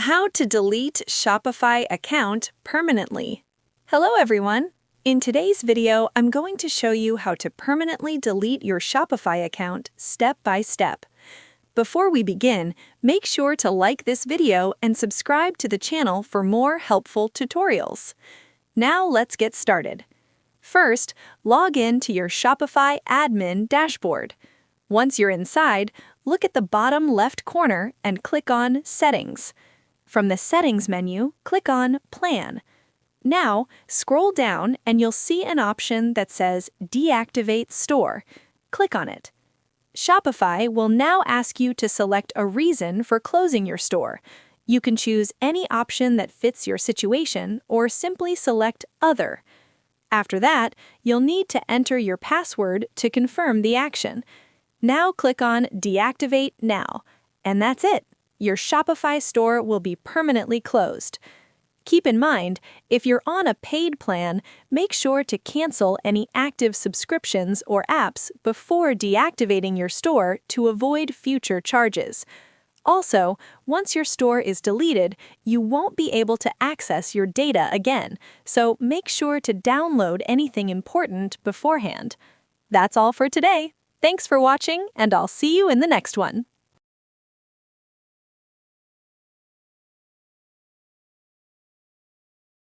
How to delete Shopify account permanently. Hello everyone! In today's video, I'm going to show you how to permanently delete your Shopify account step by step. Before we begin, make sure to like this video and subscribe to the channel for more helpful tutorials. Now let's get started. First, log in to your Shopify admin dashboard. Once you're inside, look at the bottom left corner and click on Settings. From the Settings menu, click on Plan. Now, scroll down and you'll see an option that says Deactivate Store. Click on it. Shopify will now ask you to select a reason for closing your store. You can choose any option that fits your situation or simply select Other. After that, you'll need to enter your password to confirm the action. Now click on Deactivate Now, and that's it. Your Shopify store will be permanently closed. Keep in mind, if you're on a paid plan, make sure to cancel any active subscriptions or apps before deactivating your store to avoid future charges. Also, once your store is deleted, you won't be able to access your data again, so make sure to download anything important beforehand. That's all for today. Thanks for watching, and I'll see you in the next one.